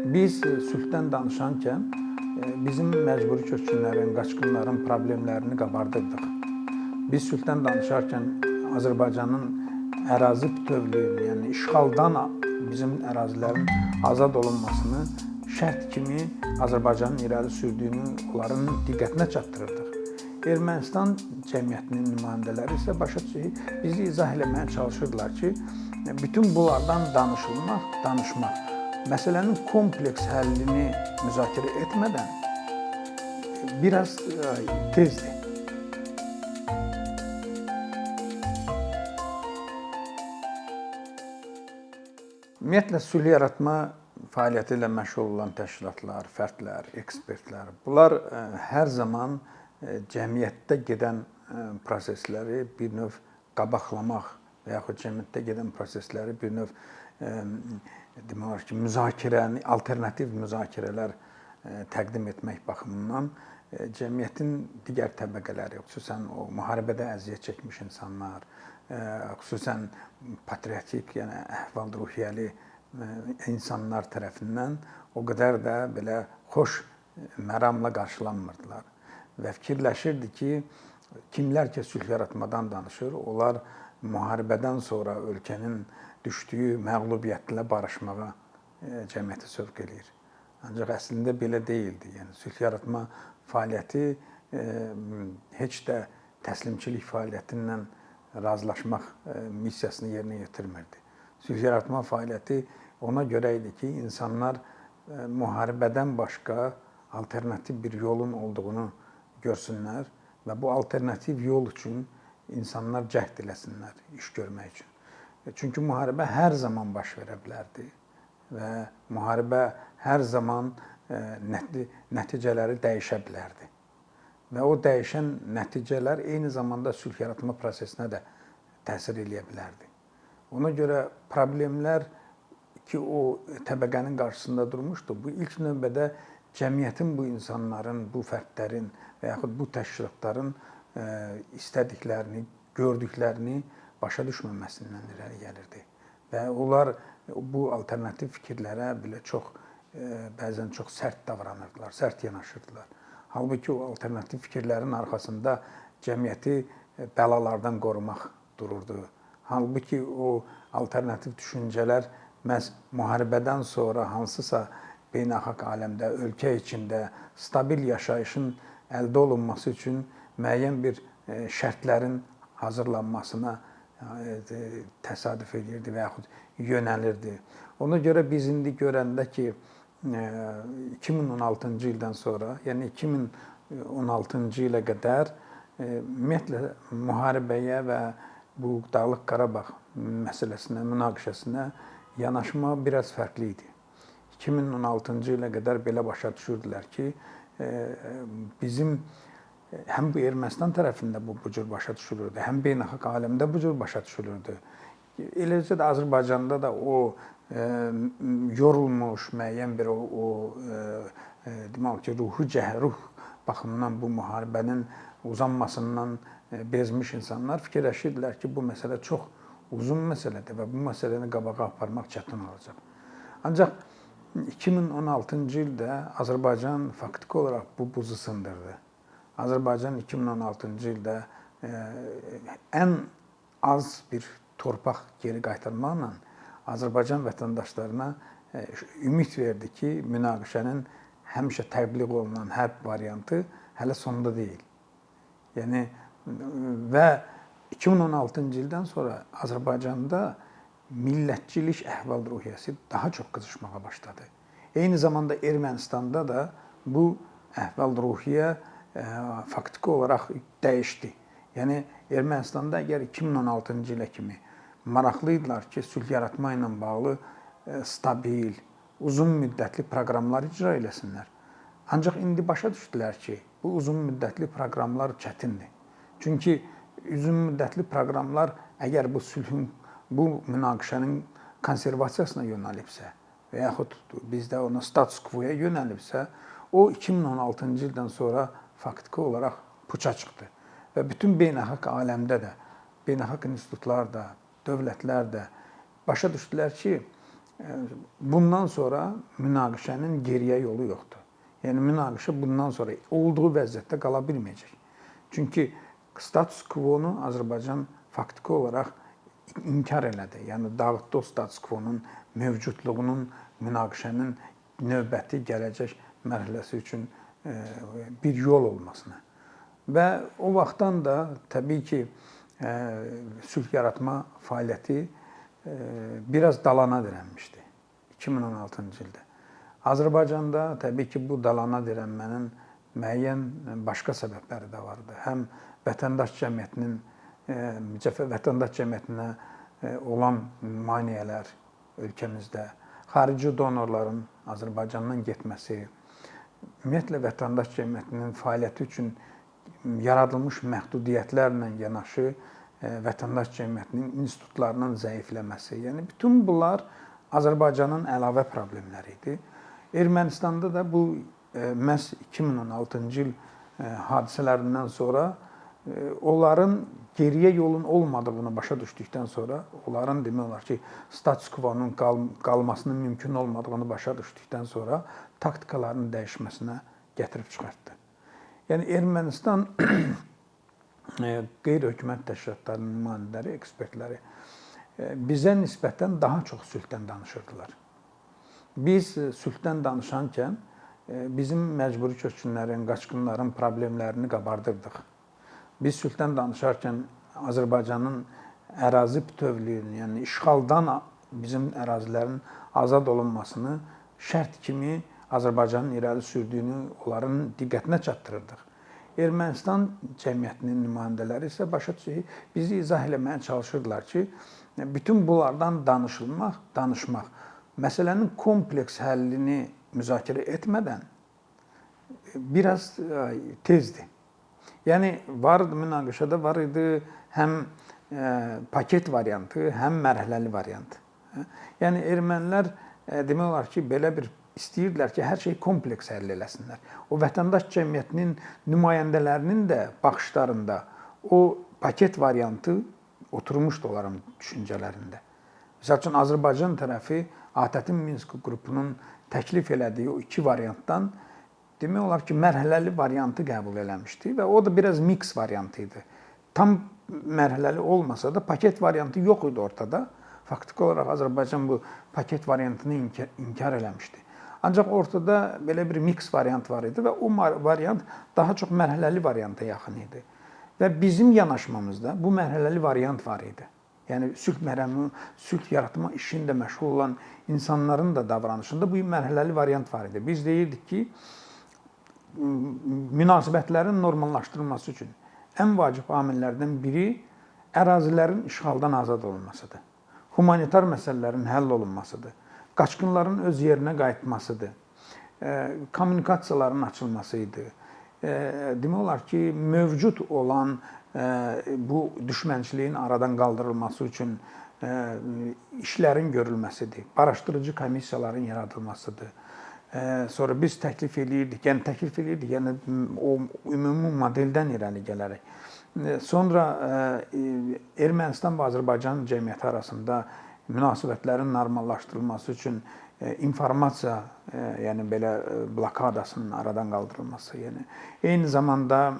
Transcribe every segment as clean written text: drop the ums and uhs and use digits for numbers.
Biz sülhdən danışarkən bizim məcburi köçkünlərin, qaçqınların problemlərini qabardırdıq. Biz sülhdən danışarkən Azərbaycanın ərazi bütövlüyünü, yəni işğaldan bizim ərazilərin azad olunmasını şərt kimi Azərbaycanın irəli sürdüyünü onların diqqətinə çatdırırdıq. Ermənistan cəmiyyətinin nümayəndələri isə başa düşür, bizi izah eləməyə çalışırdılar ki, bütün bunlardan danışmaq, məsələnin kompleks həllini müzakirə etmədən biraz tezdir. Ümumiyyətlə, sülh yaratma fəaliyyəti ilə məşğul olan təşkilatlar, fərdlər, ekspertlər, bunlar hər zaman cəmiyyətdə gedən prosesləri bir növ qabaqlamaq və yaxud cəmiyyətdə gedən prosesləri bir növ demək olar ki, müzakirəni, alternativ müzakirələr təqdim etmək baxımından cəmiyyətin digər təbəqələri, xüsusən o müharibədə əziyyət çəkmiş insanlar, xüsusən patriotik, yəni əhval-ruhiyyəli insanlar tərəfindən o qədər də belə xoş məramla qarşılanmırdılar. Və fikirləşirdi ki, kimlər ki, sülh yaratmadan danışır, onlar müharibədən sonra ölkənin düşdüyü məğlubiyyətlə barışmağa cəmiyyəti sövq eləyir. Ancaq əslində belə deyildi. Yəni, sülh yaratma fəaliyyəti heç də təslimçilik fəaliyyətindən razılaşmaq missiyasını yerinə yetirmirdi. Sülh yaratma fəaliyyəti ona görə idi ki, insanlar müharibədən başqa alternativ bir yolun olduğunu görsünlər və bu alternativ yol üçün insanlar cəhd eləsinlər iş görmək üçün. Çünki müharibə hər zaman baş verə bilərdi və müharibə hər zaman nəticələri dəyişə bilərdi. Və o dəyişən nəticələr eyni zamanda sülh yaratma prosesinə də təsir eləyə bilərdi. Ona görə problemlər ki, o təbəqənin qarşısında durmuşdu, bu ilk növbədə cəmiyyətin bu insanların, bu fərdlərin və yaxud bu təşkilatların istədiklərini, gördüklərini başa düşməməsindən irəli gəlirdi. Və onlar bu alternativ fikirlərə belə bəzən çox sərt davranırdılar, sərt yanaşırdılar. Halbuki o alternativ fikirlərin arxasında cəmiyyəti bəlalardan qorumaq dururdu. Halbuki o alternativ düşüncələr məhz müharibədən sonra hansısa beynəlxalq aləmdə, ölkə içində stabil yaşayışın əldə olunması üçün müəyyən bir şərtlərin hazırlanmasına təsadüf edirdi və yaxud yönəlirdi. Ona görə biz indi görəndə ki, 2016-cı ildən sonra, yəni 2016-cı ilə qədər ümumiyyətlə müharibəyə və bu Dağlıq Qarabağ məsələsinə, münaqişəsinə yanaşma biraz fərqli idi. 2016-cı ilə qədər belə başa düşürdülər ki, bizim həm bu Ermənistan tərəfində bu cür başa düşülürdü, həm beynəlxalq aləmdə bu cür başa düşülürdü. Eləcə də Azərbaycanda da o yorulmuş, müəyyən bir demək ki, ruh baxımından bu müharibənin uzanmasından bezmiş insanlar fikirləşirdilər ki, bu məsələ çox uzun məsələdir və bu məsələni qabağa aparmaq çətin olacaq. Ancaq 2016-cı ildə Azərbaycan faktiki olaraq bu buzu sındırdı. Azərbaycan 2016-cı ildə ən az bir torpaq geri qaytarmaqla Azərbaycan vətəndaşlarına ümid verdi ki, münaqişənin həmişə təbliğ olunan hərb variantı hələ sonda deyil. Yəni, və 2016-cı ildən sonra Azərbaycanda millətçilik əhval-ruhiyyəsi daha çox qızışmağa başladı. Eyni zamanda Ermənistanda da bu əhval-ruhiyyə faktiki olaraq dəyişdi. Yəni, Ermənistanda əgər 2016-cı ilə kimi maraqlıydılar ki, sülh yaratma ilə bağlı stabil, uzun müddətli proqramlar icra eləsinlər. Ancaq indi başa düşdülər ki, bu uzun müddətli proqramlar çətindir. Çünki uzun müddətli proqramlar əgər bu sülhün, bu münaqişənin konservasiyasına yönəlibsə və yaxud bizdə ona status quo-ya yönəlibsə, o 2016-cı ildən sonra faktiki olaraq puça çıxdı. Və bütün beynəlxalq aləmdə də, beynəlxalq institutlar da, dövlətlər də başa düşdülər ki, bundan sonra münaqişənin geriyə yolu yoxdur. Yəni münaqişə bundan sonra olduğu vəziyyətdə qala bilməyəcək. Çünki status quo-nu Azərbaycan faktiki olaraq inkar elədi. Yəni dağıtdı o status quo-nun mövcudluğunun, münaqişənin növbəti gələcək mərhələsi üçün bir yol olmasına. Və o vaxtdan da təbii ki, sülh yaratma fəaliyyəti biraz dalana dirənmişdi 2016-cı ildə. Azərbaycanda təbii ki, bu dalana dirənmənin müəyyən başqa səbəbləri də vardı. Həm vətəndaş cəmiyyətinə olan maneələr ölkəmizdə, xarici donorların Azərbaycandan getməsi, ümumiyyətlə vətəndaş cəmiyyətinin fəaliyyəti üçün yaradılmış məhdudiyyətlərlə yanaşı vətəndaş cəmiyyətinin institutlarının zəifləməsi, yəni bütün bunlar Azərbaycanın əlavə problemləri idi. Ermənistanda da bu məhz 2016-cı il hadisələrindən sonra onların geriyə yolun olmadığını başa düşdükdən sonra, onların demək olar ki, status quo-nun qalmasının mümkün olmadığını başa düşdükdən sonra taktikaların dəyişməsinə gətirib çıxartdı. Yəni Ermənistan qeyri-hökumət təşkilatlarının nümayəndələri, ekspertləri bizə nisbətən daha çox sülhdən danışırdılar. Biz sülhdən danışarkən bizim məcburi köçkünlərin, qaçqınların problemlərini qabardırdıq. Biz sülhdən danışarkən Azərbaycanın ərazi bütövlüyünü, yəni işğaldan bizim ərazilərin azad olunmasını şərt kimi Azərbaycanın irəli sürdüyünü onların diqqətinə çatdırırdıq. Ermənistan cəmiyyətinin nümayəndələri isə başa düşür, bizi izah eləməyə çalışırdılar ki, bütün bunlardan danışmaq, məsələnin kompleks həllini müzakirə etmədən biraz tezdir. Yəni, münaqişədə var idi həm paket variantı, həm mərhələli variantı. Yəni, ermənilər demək olar ki, belə bir istəyirdilər ki, hər şey kompleks həll eləsinlər. O vətəndaş cəmiyyətinin nümayəndələrinin də baxışlarında o paket variantı oturmuşdu onların düşüncələrində. Məsəl üçün, Azərbaycan tərəfi ATƏT-in Minsk qrupunun təklif elədiyi o iki variantdan demək olar ki, mərhələli variantı qəbul eləmişdi və o da biraz mix variantı idi. Tam mərhələli olmasa da paket variantı yox idi ortada. Faktiki olaraq Azərbaycan bu paket variantını inkar eləmişdi. Ancaq ortada belə bir mix variant var idi və o variant daha çox mərhələli varianta yaxın idi. Və bizim yanaşmamızda bu mərhələli variant var idi. Yəni sülh yaratma işində məşğul olan insanların da davranışında bu mərhələli variant var idi. Biz deyirdik ki, münasibətlərin normallaşdırılması üçün ən vacib amillərdən biri ərazilərin işğaldan azad olunmasıdır. Humanitar məsələlərin həll olunmasıdır. Qaçqınların öz yerinə qayıtmasıdır. Kommunikasiyaların açılması idi. Demək olar ki, mövcud olan bu düşmənçiliyin aradan qaldırılması üçün işlərin görülməsidir. Araşdırıcı komissiyaların yaradılmasıdır. Sonra biz təklif eləyirdik, yəni o ümumi modeldən irəli gələrək. Sonra Ermənistan və Azərbaycan cəmiyyəti arasında münasibətlərin normallaşdırılması üçün informasiya, yəni belə blokadasının aradan qaldırılması, yəni eyni zamanda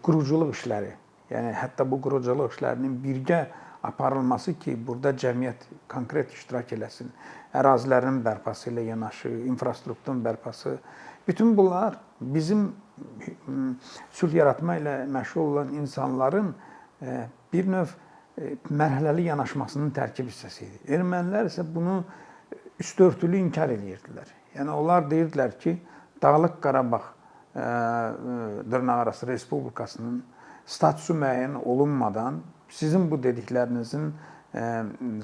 quruculuq işləri, yəni hətta bu quruculuq işlərinin birgə aparılması ki, burada cəmiyyət konkret iştirak eləsin, ərazilərin bərpası ilə yanaşı, infrastrukturun bərpası, bütün bunlar bizim sülh yaratma ilə məşğul olan insanların bir növ mərhələli yanaşmasının tərkib hissəsi idi. Ermənilər isə bunu üstörtülü inkar edirdilər. Yəni, onlar deyirdilər ki, Dağlıq Qarabağ dırnaqarası Respublikasının statusu müəyyən olunmadan sizin bu dediklərinizin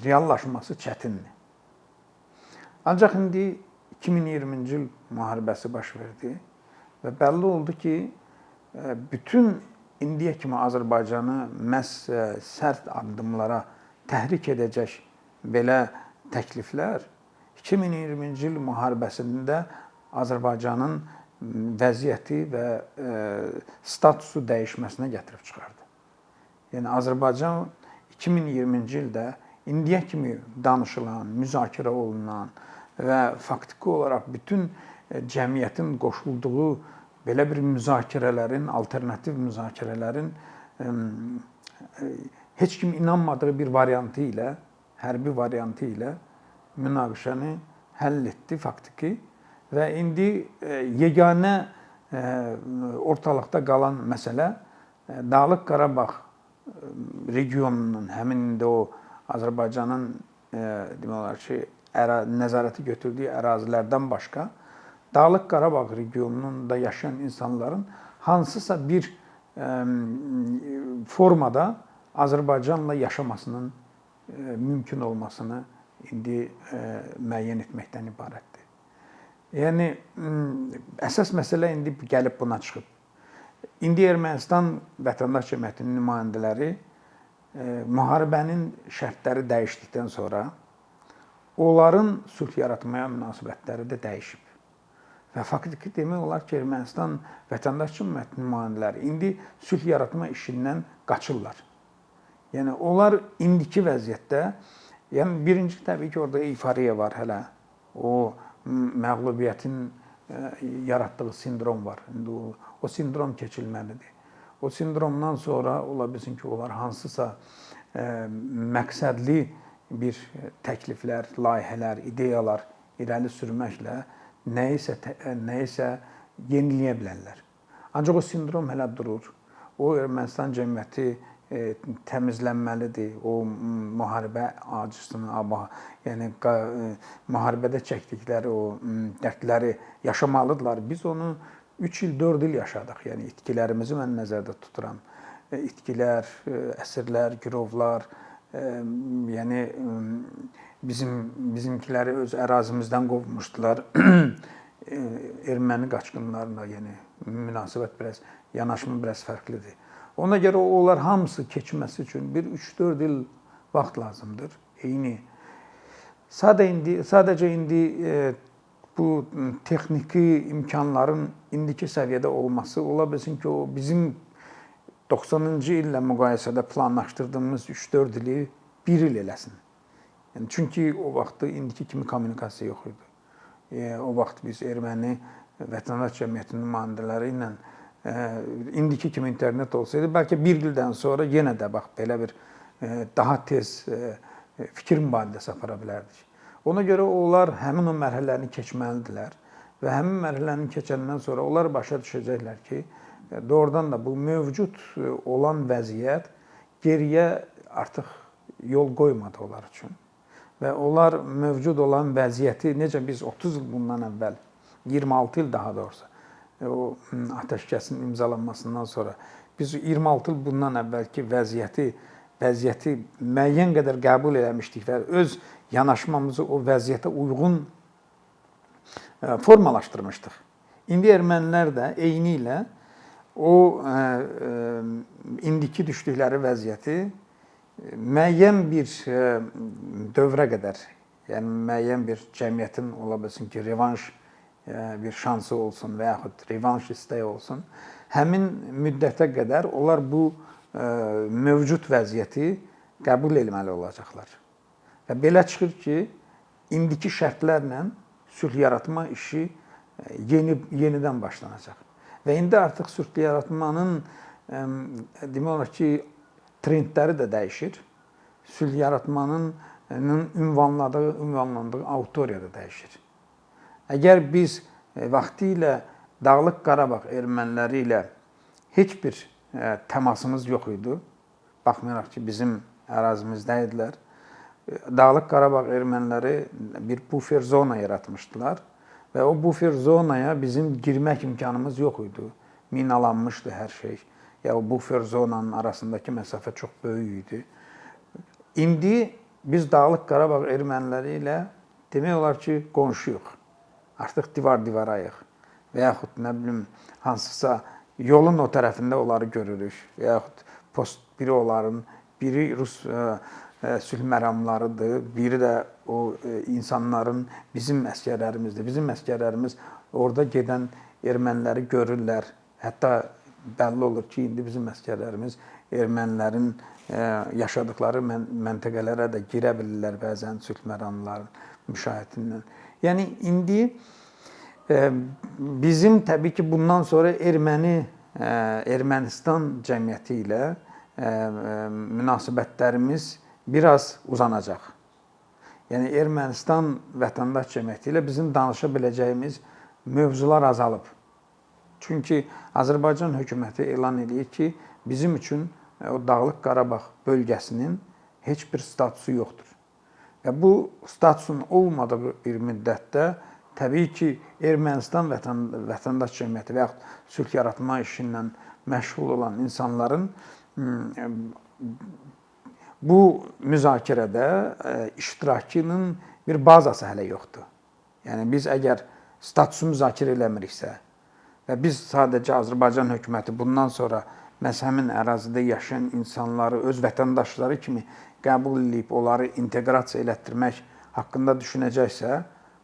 reallaşması çətindir. Ancaq indi 2020-ci il müharibəsi baş verdi və bəlli oldu ki, bütün indiyə kimi Azərbaycanı məhz sərt addımlara təhrik edəcək belə təkliflər 2020-ci il müharibəsində Azərbaycanın vəziyyəti və statusu dəyişməsinə gətirib çıxardı. Yəni, Azərbaycan 2020-ci ildə indiyə kimi danışılan, müzakirə olunan və faktiki olaraq bütün cəmiyyətin qoşulduğu belə bir müzakirələrin, alternativ müzakirələrin heç kim inanmadığı bir variantı ilə, hərbi variantı ilə münaqişəni həll etdi faktiki və indi yeganə ortalıqda qalan məsələ Dağlıq Qarabağ regionunun, həmin indi o Azərbaycanın demək olar ki, nəzarəti götürdüyü ərazilərdən başqa Dağlıq Qarabağ regionunda yaşayan insanların hansısa bir formada Azərbaycanla yaşamasının mümkün olmasını indi müəyyən etməkdən ibarətdir. Yəni, əsas məsələ indi gəlib buna çıxıb. İndi Ermənistan Vətəndaş Cəmiyyətinin nümayəndələri müharibənin şərtləri dəyişdikdən sonra onların sülh yaratmaya münasibətləri də dəyişib. Və faktiki demək olar ki, Ermənistan Vətəndaş Cəmiyyətinin nümayəndələri indi sülh yaratma işindən qaçırlar. Yəni, onlar indiki vəziyyətdə, yəni birinci təbii ki, orada euforiya var hələ. O məğlubiyyətin yaratdığı sindrom var. İndi o sindrom keçilməlidir. O sindromdan sonra ola bilsin ki, onlar hansısa məqsədli bir təkliflər, layihələr, ideyalar irəli sürməklə nəyisə yeniləyə bilərlər. Ancaq o sindrom hələ durur. O Ermənistan cəmiyyəti təmizlənməlidir. O müharibə acısını, yəni müharibədə çəkdikləri o dərdləri yaşamalıdırlar. Biz onu 3 il, 4 il yaşadıq. Yəni itkilərimizi mən nəzərdə tuturam. İtkilər, əsirlər, girovlar, yəni bizimkiləri öz ərazimizdən qovmuşdular. Erməni qaçqınlarına, yəni münasibət biraz, yanaşma biraz fərqlidir. Ona görə onlar hamısı keçməsi üçün bir 3-4 il vaxt lazımdır. Eyni. Sadəcə indi bu texniki imkanların indiki səviyyədə olması ola bilsin ki, o bizim 90-cı illə müqayisədə planlaşdırdığımız 3-4 ili 1 il eləsin. Yəni, çünki o vaxtda indiki kimi kommunikasiya yox idi. O vaxt biz erməni Vətəndaş Cəmiyyətinin nümayəndələri ilə indiki kimi internet olsaydı, bəlkə bir ildən sonra yenə də bax, belə bir daha tez fikir mübadiləsi apara bilərdik. Ona görə onlar həmin o mərhələni keçməlidirlər və həmin mərhələni keçəndən sonra onlar başa düşəcəklər ki, doğrudan da bu mövcud olan vəziyyət geriyə artıq yol qoymadı onlar üçün. Və onlar mövcud olan vəziyyəti, necə biz 30 il bundan əvvəl, 26 il daha doğrusu, o atəşkəsin imzalanmasından sonra biz 26 il bundan əvvəlki vəziyyəti müəyyən qədər qəbul eləmişdik və öz yanaşmamızı o vəziyyətə uyğun formalaşdırmışdıq. İndi ermənilər də eyni ilə o indiki düşdükləri vəziyyəti müəyyən bir dövrə qədər, yəni müəyyən bir cəmiyyətin ola bilsin ki, revanş bir şansı olsun və yaxud revanş istəyi olsun, həmin müddətə qədər onlar bu mövcud vəziyyəti qəbul etməli olacaqlar. Və belə çıxır ki, indiki şərtlərlə sülh yaratma işi yenidən başlanacaq. Və indi artıq sülh yaratmanın demək olar ki, trendləri də dəyişir. Sülh yaratmanın ünvanlandığı auditoriya da dəyişir. Əgər biz vaxtilə Dağlıq Qarabağ erməniləri ilə heç bir təmasımız yox idi, baxmayaraq ki, bizim ərazimizdə idilər, Dağlıq Qarabağ erməniləri bir bufer zona yaratmışdılar və o bufer zonaya bizim girmək imkanımız yox idi. Minalanmışdı hər şey. Ya o bufer zonanın arasındakı məsafə çox böyük idi. İndi biz Dağlıq Qarabağ erməniləri ilə demək olar ki, qonşuyuq. Artıq divar-divarayıq və yaxud nə bilim, hansısa yolun o tərəfində onları görürük və yaxud biri onların, biri Rus sülh məramlarıdır, biri də o insanların bizim əsgərlərimizdir. Bizim əsgərlərimiz orada gedən erməniləri görürlər, hətta bəlli olur ki, indi bizim əsgərlərimiz ermənilərin yaşadıkları məntəqələrə də girə bilirlər bəzən sülh məramlarının müşahidindən. Yəni indi bizim təbii ki, bundan sonra Ermənistan cəmiyyəti ilə münasibətlərimiz biraz uzanacaq. Yəni Ermənistan vətəndaş cəmiyyəti ilə bizim danışa biləcəyimiz mövzular azalıb. Çünki Azərbaycan hökuməti elan edir ki, bizim üçün o Dağlıq Qarabağ bölgəsinin heç bir statusu yoxdur. Və bu statusun olmadığı bir müddətdə təbii ki, Ermənistan vətəndaş cəmiyyəti və yaxud sülh yaratma işi ilə məşğul olan insanların bu müzakirədə iştirakının bir bazası hələ yoxdur. Yəni biz əgər statusu müzakirə eləmiriksə və biz sadəcə Azərbaycan hökuməti bundan sonra məhz həmin ərazidə yaşayan insanları öz vətəndaşları kimi qəbul edib onları inteqrasiya elətdirmək haqqında düşünəcəksə,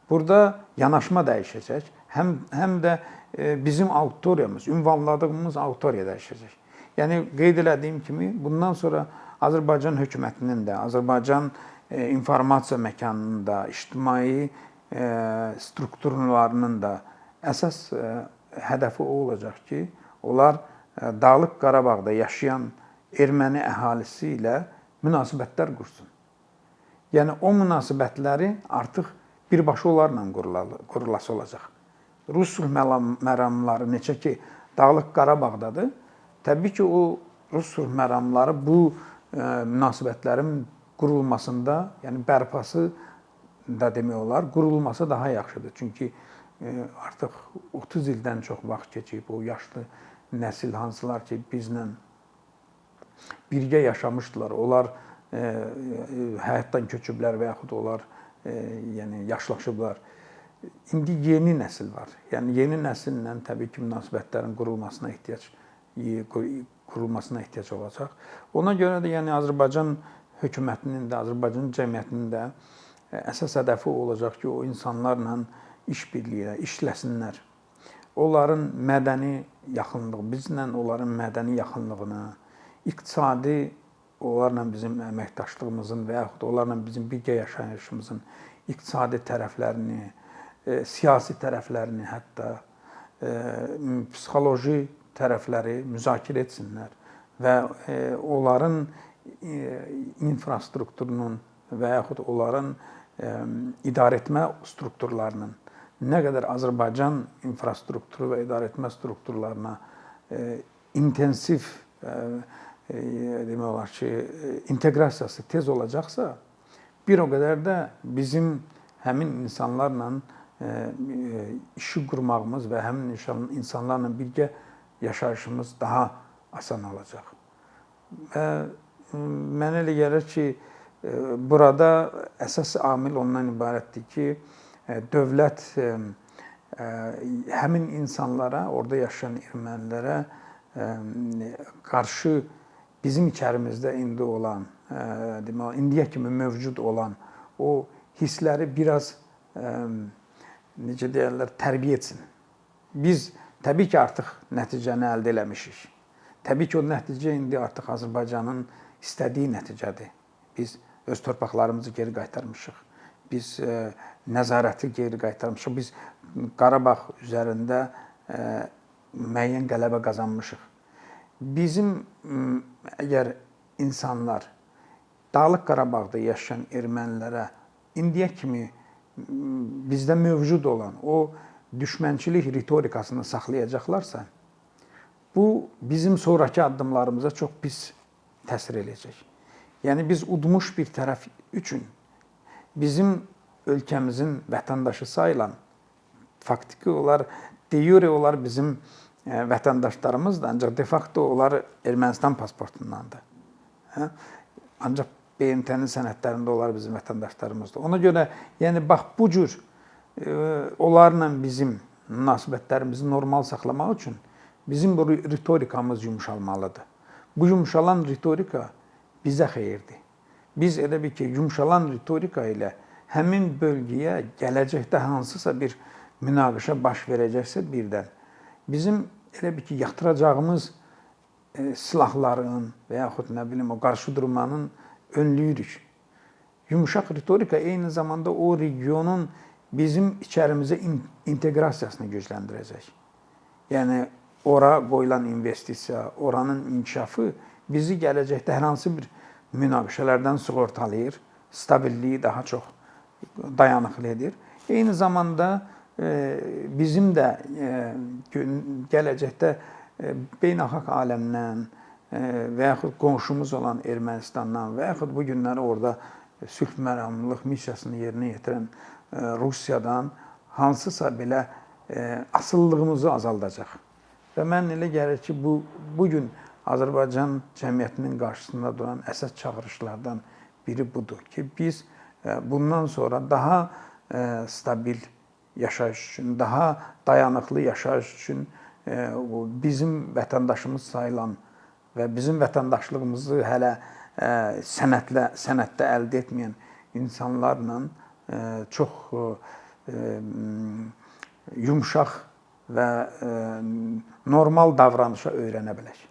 burada yanaşma dəyişəcək. Həm də bizim auditoriyamız, ünvanladığımız auditoriya dəyişəcək. Yəni qeyd elədiyim kimi bundan sonra Azərbaycan hökumətinin də, Azərbaycan informasiya məkanının da, ictimai strukturlarının da əsas hədəfi o olacaq ki, onlar Dağlıq Qarabağda yaşayan erməni əhalisi ilə münasibətlər qursun. Yəni o münasibətləri artıq birbaşa onlarla qurulası olacaq. Rus sülh məramları neçə ki Dağlıq Qarabağdadır, təbii ki o Rus sülh məramları bu münasibətlərin qurulmasında, yəni bərpası da demək olar, qurulması daha yaxşıdır. Çünki artıq 30 ildən çox vaxt keçib, o yaşlı nəsil hansılar ki, bizlə birgə yaşamışdılar. Onlar həyatdan köçüblər və yaxud onlar yəni yaşlaşıblar. İndi yeni nəsil var. Yəni yeni nəsillə təbii ki, münasibətlərin qurulmasına ehtiyac olacaq. Ona görə də yəni Azərbaycan hökumətinin də, Azərbaycan cəmiyyətinin də əsas hədəfi olacaq ki, o insanlarla işbirliyi, işləsinlər. Onların mədəni yaxınlığı, bizlə onların mədəni yaxınlığını, iqtisadi onlarla bizim əməkdaşlığımızın və yaxud onlarla bizim birgə yaşayışımızın iqtisadi tərəflərini, siyasi tərəflərini, hətta psixoloji tərəfləri müzakirə etsinlər və onların infrastrukturunun və yaxud onların idarəetmə strukturlarının nə qədər Azərbaycan infrastrukturu və idarəetmə strukturlarına intensiv demək olar ki, inteqrasiyası tez olacaqsa, bir o qədər də bizim həmin insanlarla işi qurmağımız və həmin insanlarla birgə yaşayışımız daha asan olacaq. Və mənə elə gəlir ki, burada əsas amil ondan ibarətdir ki, dövlət həmin insanlara, orada yaşayan ermənilərə qarşı bizim içərimizdə indi olan, indiyə kimi mövcud olan o hissləri biraz, necə deyərlər, tərbiyə etsin. Biz təbii ki, artıq nəticəni əldə eləmişik. Təbii ki, o nəticə indi artıq Azərbaycanın istədiyi nəticədir. Biz öz torpaqlarımızı geri qaytarmışıq. Biz nəzarəti geri qaytarmışıq. Biz Qarabağ üzərində müəyyən qələbə qazanmışıq. Bizim əgər insanlar Dağlıq Qarabağda yaşayan ermənilərə indiyə kimi bizdə mövcud olan o düşmənçilik ritorikasını saxlayacaqlarsa, bu bizim sonraki addımlarımıza çox pis təsir edəcək. Yəni biz udmuş bir tərəf üçün bizim ölkəmizin vətəndaşı sayılan, faktiki olar, de jure olar bizim vətəndaşlarımızdır, ancaq de facto onlar Ermənistan pasportundandır. Ancaq BMT-nin sənədlərində onlar bizim vətəndaşlarımızdır. Ona görə, yəni bax bu cür onlarla bizim münasibətlərimizi normal saxlamaq üçün bizim bu ritorikamız yumşalmalıdır. Bu yumşalan ritorika bizə xeyirdir. Biz elə bir ki, yumşalan ritorika ilə həmin bölgəyə gələcəkdə hansısa bir münaqişə baş verəcəksə birdən bizim elə bir ki, yatıracağımız silahların və yaxud nə bilim o qarşı durmanın önləyirik. Yumuşaq ritorika eyni zamanda o regionun bizim içərimizə inteqrasiyasını gücləndirəcək. Yəni, ora qoyulan investisiya, oranın inkişafı bizi gələcəkdə hər hansı bir münaqişələrdən sığortalayır, stabilliyi daha çox dayanıqlı edir. Eyni zamanda bizim də gələcəkdə beynəlxalq aləmdən və yaxud qonşumuz olan Ermənistandan və yaxud bu günləri orada sülh məramlılıq missiyasını yerinə yetirən Rusiyadan hansısa belə asıllığımızı azaldacaq. Və mən elə gəlir ki, bu gün Azərbaycan cəmiyyətinin qarşısında duran əsas çağırışlardan biri budur ki, biz bundan sonra daha stabil yaşayış üçün, daha dayanıqlı yaşayış üçün bizim vətəndaşımız sayılan və bizim vətəndaşlığımızı hələ sənətdə əldə etməyən insanlarla çox yumşaq və normal davranışa öyrənə bilək.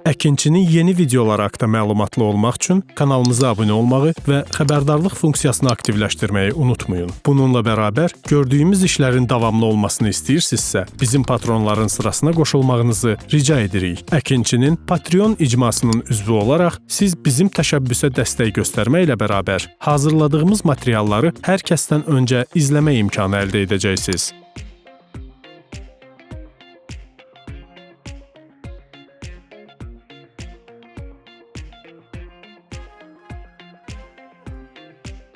Əkinçinin yeni videoları haqqında məlumatlı olmaq üçün kanalımıza abunə olmağı və xəbərdarlıq funksiyasını aktivləşdirməyi unutmayın. Bununla bərabər gördüyümüz işlərin davamlı olmasını istəyirsinizsə, bizim patronların sırasına qoşulmağınızı rica edirik. Əkinçinin Patreon icmasının üzvü olaraq siz bizim təşəbbüsə dəstək göstərməklə bərabər hazırladığımız materialları hər kəsdən öncə izləmə imkanı əldə edəcəksiniz.